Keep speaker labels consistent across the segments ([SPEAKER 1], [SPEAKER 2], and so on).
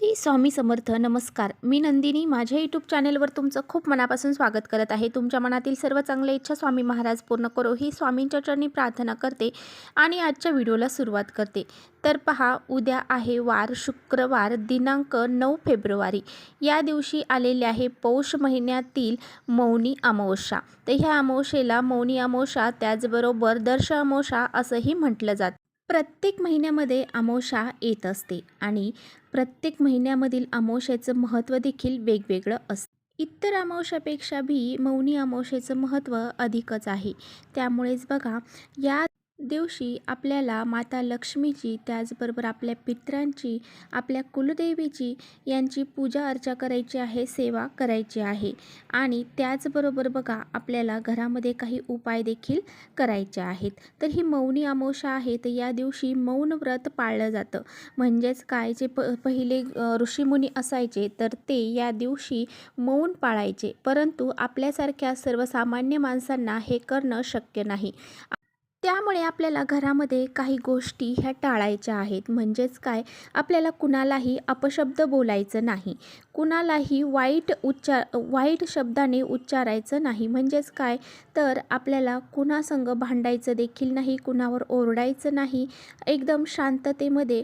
[SPEAKER 1] श्री स्वामी समर्थ. नमस्कार, मी नंदिनी. माझ्या यूट्यूब चॅनेलवर तुमचं खूप मनापासून स्वागत करत आहे. तुमच्या मनातील सर्व चांगल्या इच्छा स्वामी महाराज पूर्ण करो ही स्वामींच्या चरणी प्रार्थना करते आणि आजच्या व्हिडिओला सुरुवात करते. तर पहा, उद्या आहे वार शुक्रवार दिनांक 9 फेब्रुवारी. या दिवशी आलेले आहे पौष महिन्यातील मौनी अमावस्या. तर ह्या अमावस्येला मौनी अमावस्या त्याचबरोबर दर्श अमावस्या असंही म्हटलं जातं. प्रत्येक महिन्यामध्ये अमावस्या येत असते आणि प्रत्येक महिन्यामधील अमावस्येचं महत्त्व देखील वेगवेगळं असतं. इतर अमावस्यापेक्षा बी मौनी अमावस्येचं महत्त्व अधिकच आहे. त्यामुळेच बघा, या दिवशी आपल्याला माता लक्ष्मीची त्याचबरोबर आपल्या पितरांची, आपल्या कुलदेवीची यांची पूजा अर्चा करायची आहे, सेवा करायची आहे. आणि त्याचबरोबर बघा, आपल्याला घरामध्ये काही उपाय देखील करायचे आहेत. तर ही मौनी अमावस्या आहे, तर या दिवशी मौन व्रत पाळलं जातं. म्हणजेच काय, जे पहिले ऋषीमुनी असायचे तर ते या दिवशी मौन पाळायचे, परंतु आपल्यासारख्या सर्वसामान्य माणसांना हे करणं शक्य नाही. त्यामुळे आपल्याला घरामध्ये काही गोष्टी ह्या टाळायच्या आहेत. म्हणजेच काय, आपल्याला कुणालाही अपशब्द बोलायचं नाही, कुणालाही वाईट शब्दाने उच्चारायचं नाही. म्हणजेच काय, तर आपल्याला कुणासंग भांडायचं देखील नाही, कुणावर ओरडायचं नाही. एकदम शांततेमध्ये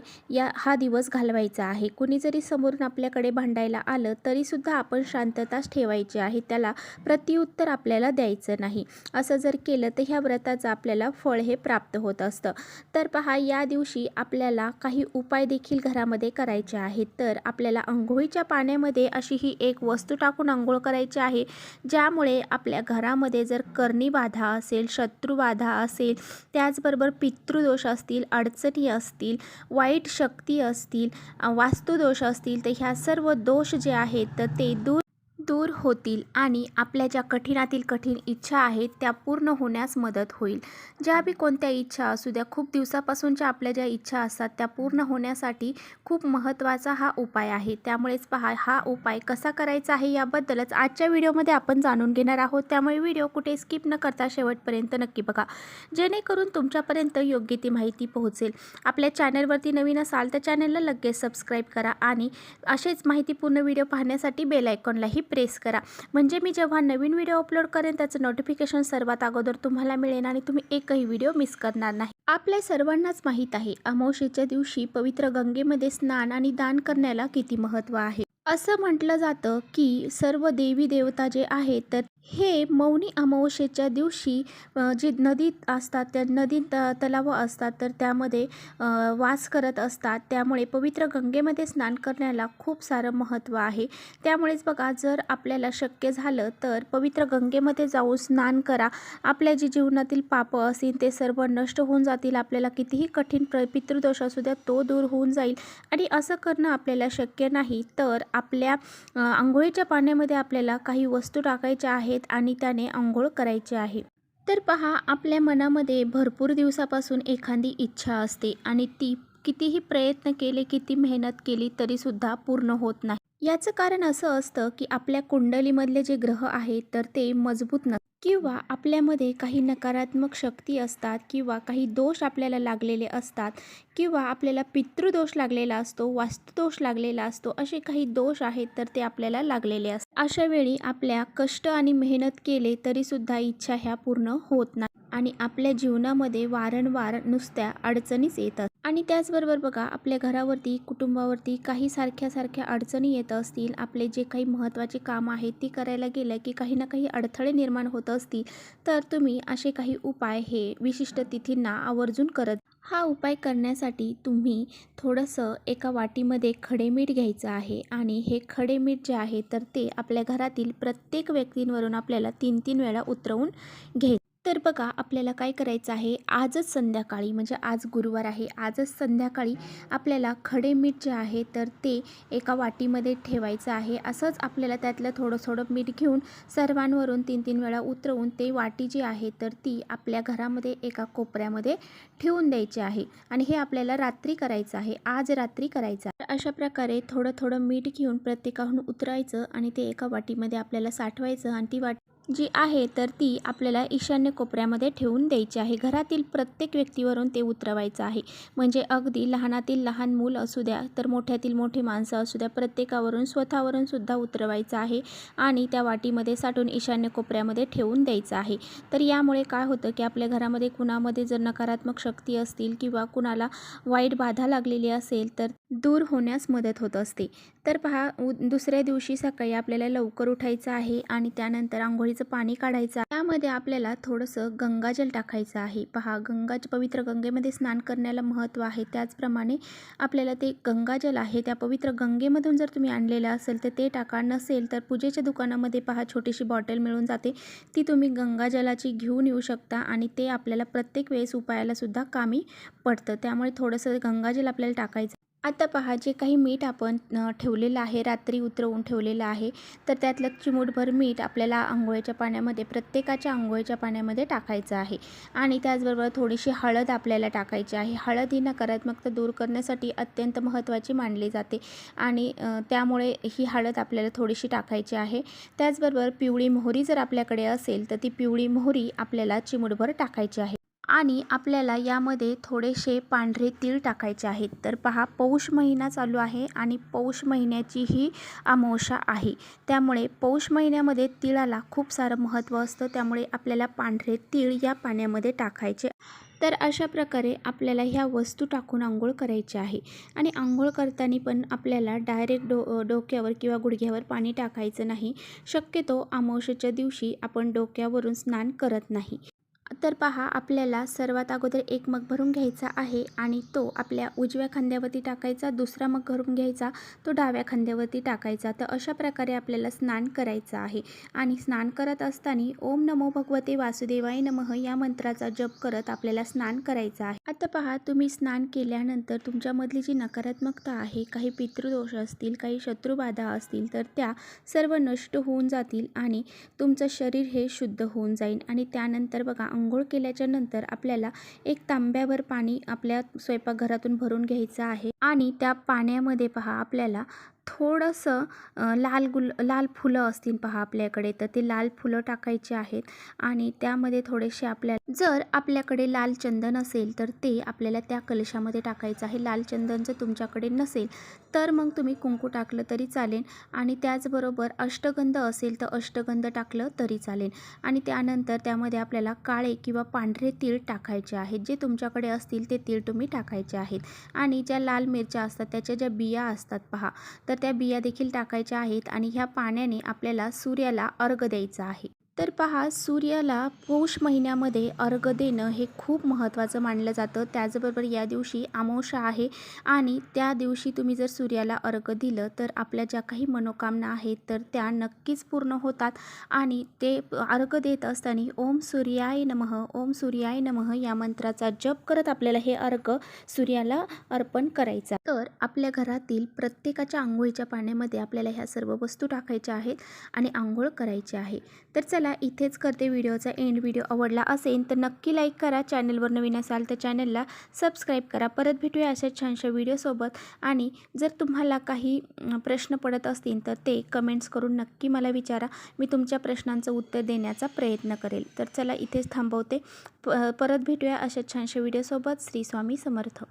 [SPEAKER 1] हा दिवस घालवायचा आहे. कुणी जरी समोरून आपल्याकडे भांडायला आलं तरीसुद्धा आपण शांतताच ठेवायची आहे, त्याला प्रत्युत्तर आपल्याला द्यायचं नाही. असं जर केलं तर ह्या व्रताचं आपल्याला फळ हे प्राप्त होत असतं. तर पहा, या दिवशी आपल्याला काही उपाय देखील घरामध्ये करायचे आहेत. तर आपल्याला अंघोळीच्या पाण्यामध्ये अशी ही एक वस्तू टाकून अंघोळ करायची आहे, ज्यामुळे आपल्या घरामध्ये जर कर्णीबाधा असेल, शत्रुबाधा असेल, त्याचबरोबर पितृदोष असतील, अडचणी असतील, वाईट शक्ती असतील, वास्तुदोष असतील, तर ह्या सर्व दोष जे आहेत तर ते दूर होतील आणि आपल्या ज्या कठीणातील कठीण इच्छा आहेत त्या पूर्ण होण्यास मदत होईल. ज्या बी कोणत्या इच्छा असू द्या, खूप दिवसापासूनच्या आपल्या ज्या इच्छा असतात त्या पूर्ण होण्यासाठी खूप महत्त्वाचा हा उपाय आहे. त्यामुळेच पहा, हा उपाय कसा करायचा आहे याबद्दलच आजच्या व्हिडिओमध्ये आपण जाणून घेणार आहोत. त्यामुळे व्हिडिओ कुठे स्किप न करता शेवटपर्यंत नक्की बघा, जेणेकरून तुमच्यापर्यंत योग्य ती माहिती पोहोचेल. आपल्या चॅनलवरती नवीन असाल तर चॅनलला लगेच सबस्क्राईब करा आणि असेच माहितीपूर्ण व्हिडिओ पाहण्यासाठी बेल आयकॉनलाही प्रेस करा. म्हणजे मी जेव्हा नवीन व्हिडिओ अपलोड करेन त्याचं नोटिफिकेशन सर्वात अगोदर तुम्हाला मिळेल आणि तुम्ही एकही व्हिडिओ मिस करणार नाही. आपल्या सर्वांनाच माहीत आहे, अमावस्येच्या दिवशी पवित्र गंगेमध्ये स्नान आणि दान करण्याला किती महत्त्व आहे. असं म्हटलं जातं की सर्व देवी देवता जे आहेत तर हे मौनी अमावस्येच्या दिवशी जे नदीत असतात, त्या नदीत तलाव असतात तर त्यामध्ये वास करत असतात. त्यामुळे पवित्र गंगेमध्ये स्नान करण्याला खूप सारं महत्त्व आहे. त्यामुळेच बघा, जर आपल्याला शक्य झालं तर पवित्र गंगेमध्ये जाऊन स्नान करा. आपल्या जे जीवनातील पापं असतील ते सर्व नष्ट होऊन जातील. आपल्याला कितीही कठीण पितृदोष असू द्या तो दूर होऊन जाईल. आणि असं करणं आपल्याला शक्य नाही तर आपल्या अंघोळीच्या पाण्यामध्ये आपल्याला काही वस्तू टाकायच्या आहेत आणि त्याने अंघोळ करायची आहे. तर पहा, आपल्या मनामध्ये भरपूर दिवसापासून एखादी इच्छा असते आणि ती कितीही प्रयत्न केले, किती मेहनत केली तरीसुद्धा पूर्ण होत नाही. याचं कारण असं असतं की आपल्या कुंडलीमधले जे ग्रह आहेत तर ते मजबूत नसतात, किंवा आपल्यामध्ये काही नकारात्मक शक्ती असतात, किंवा काही दोष आपल्याला लागलेले असतात, किंवा आपल्याला पितृदोष लागलेला असतो, वास्तुदोष लागलेला असतो. असे काही दोष आहेत तर ते आपल्याला लागलेले असतात. अशा वेळी आपल्या कष्ट आणि मेहनत केले तरीसुद्धा इच्छा ह्या पूर्ण होत नाही आणि आपल्या जीवनामध्ये वारंवार नुसत्या अडचणीच येतात. आणि त्याचबरोबर बघा, आपल्या घरावरती, कुटुंबावरती काही सारख्या अडचणी येत असतील, आपले जे काही महत्त्वाचे काम आहेत ती करायला गेलं की काही ना काही अडथळे निर्माण होत असतील, तर तुम्ही असे काही उपाय हे विशिष्ट तिथींना आवर्जून करत. हा उपाय करण्यासाठी तुम्ही थोडंसं एका वाटीमध्ये खडे मीठ घ्यायचं आहे आणि हे खडे मीठ जे आहे तर ते आपल्या घरातील प्रत्येक व्यक्तींवरून आपल्याला 3-3 वेळा उतरवून घ्यायचं. तर बघा, आपल्याला काय करायचं आहे, आजच संध्याकाळी, म्हणजे आज गुरुवार आहे, आजच संध्याकाळी आपल्याला खडे मीठ जे आहे तर ते एका वाटीमध्ये ठेवायचं आहे. असंच आपल्याला त्यातलं थोडं मीठ घेऊन सर्वांवरून 3-3 वेळा उतरवून ते वाटी जी आहे तर ती आपल्या घरामध्ये एका कोपऱ्यामध्ये ठेवून द्यायची आहे. आणि हे आपल्याला रात्री करायचं आहे, आज रात्री करायचं आहे. अशा प्रकारे थोडं मीठ घेऊन प्रत्येकाहून उतरायचं आणि ते एका वाटीमध्ये आपल्याला साठवायचं आणि ती वाटी जी आहे तर ती आपल्याला ईशान्य कोपऱ्यामध्ये ठेवून द्यायची आहे. घरातील प्रत्येक व्यक्तीवरून ते उतरवायचं आहे. म्हणजे अगदी लहानातील लहान मूल असू द्या तर मोठ्यातील मोठी माणसं असू द्या, प्रत्येकावरून स्वतःवरून सुद्धा उतरवायचं आहे आणि त्या वाटीमध्ये साठवून ईशान्य कोपऱ्यामध्ये ठेवून द्यायचं आहे. तर यामुळे काय होतं की आपल्या घरामध्ये कुणामध्ये जर नकारात्मक शक्ती असतील किंवा कुणाला वाईट बाधा लागलेली असेल तर दूर होण्यास मदत होत असते. तर पहा, दुसऱ्या दिवशी सकाळी आपल्याला लवकर उठायचं आहे आणि त्यानंतर अंघोळीचं पाणी काढायचं आहे. त्यामध्ये आपल्याला थोडंसं गंगाजल टाकायचं आहे. पहा, पवित्र गंगेमध्ये स्नान करण्याला महत्त्व आहे. त्याचप्रमाणे आपल्याला ते गंगाजल आहे त्या पवित्र गंगेमधून जर तुम्ही आणलेलं असेल तर ते टाका. नसेल तर पूजेच्या दुकानामध्ये पहा छोटीशी बॉटल मिळून जाते, ती तुम्ही गंगाजलाची घेऊन येऊ शकता आणि ते आपल्याला प्रत्येक वेळेस उपायाला सुद्धा कामी पडतं. त्यामुळे थोडंसं गंगाजल आपल्याला टाकायचं. आता पहा, जे काही मीठ आपण ठेवलेलं आहे, रात्री उतरवून ठेवलेलं आहे, तर त्यातलं चिमूटभर मीठ आपल्याला अंघोळीच्या पाण्यामध्ये, प्रत्येकाच्या अंघोळीच्या पाण्यामध्ये टाकायचं आहे. आणि त्याचबरोबर थोडीशी हळद आपल्याला टाकायची आहे. हळद ही नकारात्मकता दूर करण्यासाठी अत्यंत महत्त्वाची मानली जाते आणि त्यामुळे ही हळद आपल्याला थोडीशी टाकायची आहे. त्याचबरोबर पिवळी मोहरी जर आपल्याकडे असेल तर ती पिवळी मोहरी आपल्याला चिमूटभर टाकायची आहे. आणि आपल्याला यामध्ये थोडेसे पांढरे तीळ टाकायचे आहेत. तर पहा, पौष महिना चालू आहे आणि पौष महिन्याची ही अमावस्या आहे. त्यामुळे पौष महिन्यामध्ये तिळाला खूप सारं महत्त्व असतं. त्यामुळे आपल्याला पांढरे तीळ या पाण्यामध्ये टाकायचे. तर अशा प्रकारे आपल्याला ह्या वस्तू टाकून अंघोळ करायची आहे. आणि अंघोळ करताना पण आपल्याला डायरेक्ट डोक्यावर किंवा गुडघ्यावर पाणी टाकायचं नाही. शक्यतो अमावस्येच्या दिवशी आपण डोक्यावरून स्नान करत नाही. तर पहा, आपल्याला सर्वात अगोदर एक मग भरून घ्यायचा आहे आणि तो आपल्या उजव्या खांद्यावरती टाकायचा. दुसरा मग भरून घ्यायचा, तो डाव्या खांद्यावरती टाकायचा. तर अशा प्रकारे आपल्याला स्नान करायचं आहे. आणि स्नान करत असताना ओम नमो भगवते वासुदेवाय नमः या मंत्राचा जप करत आपल्याला स्नान करायचं आहे. आता पहा, तुम्ही स्नान केल्यानंतर तुमच्यामधली जी नकारात्मकता आहे, काही पितृदोष असतील, काही शत्रुबाधा असतील तर त्या सर्व नष्ट होऊन जातील आणि तुमचं शरीर हे शुद्ध होऊन जाईल. आणि त्यानंतर बघा, अंघोळ केल्याच्या नंतर आपल्याला एक तांब्याभर पाणी आपल्या स्वयंपाकघरातून भरून घ्यायचं आहे. आणि त्या पाण्यामध्ये पहा, आपल्याला थोडंसं लाल फुलं असतील पहा आपल्याकडे, तर ते लाल फुलं टाकायचे आहेत. आणि त्यामध्ये थोडेसे आपल्याला, जर आपल्याकडे लाल चंदन असेल तर ते आपल्याला त्या कलशामध्ये टाकायचं आहे. लाल चंदन जर तुमच्याकडे नसेल तर मग तुम्ही कुंकू टाकलं तरी चालेल. आणि त्याचबरोबर अष्टगंध असेल तर अष्टगंध टाकलं तरी चालेल. आणि त्यानंतर त्यामध्ये आपल्याला काळे किंवा पांढरे तीळ टाकायचे आहेत. जे तुमच्याकडे असतील ते तीळ तुम्ही टाकायचे आहेत. आणि ज्या लाल मिरच्या असतात त्याच्या ज्या बिया असतात पहा, तर त्या बिया देखील टाकायच्या आहेत. आणि ह्या पाण्याने आपल्याला सूर्याला अर्घ्य द्यायचा आहे. तर पहा, सूर्याला पौष महिन्यामध्ये अर्घ्य देणं हे खूप महत्त्वाचं मानलं जातं. त्याचबरोबर या दिवशी अमावस्या आहे आणि त्या दिवशी तुम्ही जर सूर्याला अर्घ्य दिलं तर आपल्या ज्या काही मनोकामना आहेत तर त्या नक्कीच पूर्ण होतात. आणि ते अर्घ्य देत असताना ओम सूर्याय नमः, ओम सूर्याय नमः या मंत्राचा जप करत आपल्याला हे अर्घ्य सूर्याला अर्पण करायचं. तर आपल्या घरातील प्रत्येकाच्या अंघोळीच्या पाण्यामध्ये आपल्याला ह्या सर्व वस्तू टाकायच्या आहेत आणि अंघोळ करायची आहे. तर चला, इथेच करते व्हिडिओचा एंड. व्हिडिओ आवडला असेल तर नक्की लाईक करा. चॅनलवर नवीन असाल तर चॅनलला सबस्क्राईब करा. परत भेटूया अशा छानशा व्हिडिओसोबत. आणि जर तुम्हाला काही प्रश्न पडत असतील तर ते कमेंट्स करून नक्की मला विचारा. मी तुमच्या प्रश्नांचं उत्तर देण्याचा प्रयत्न करेल. तर चला, इथेच थांबवते. परत भेटूया अशा छानशा व्हिडिओसोबत. श्री स्वामी समर्थ.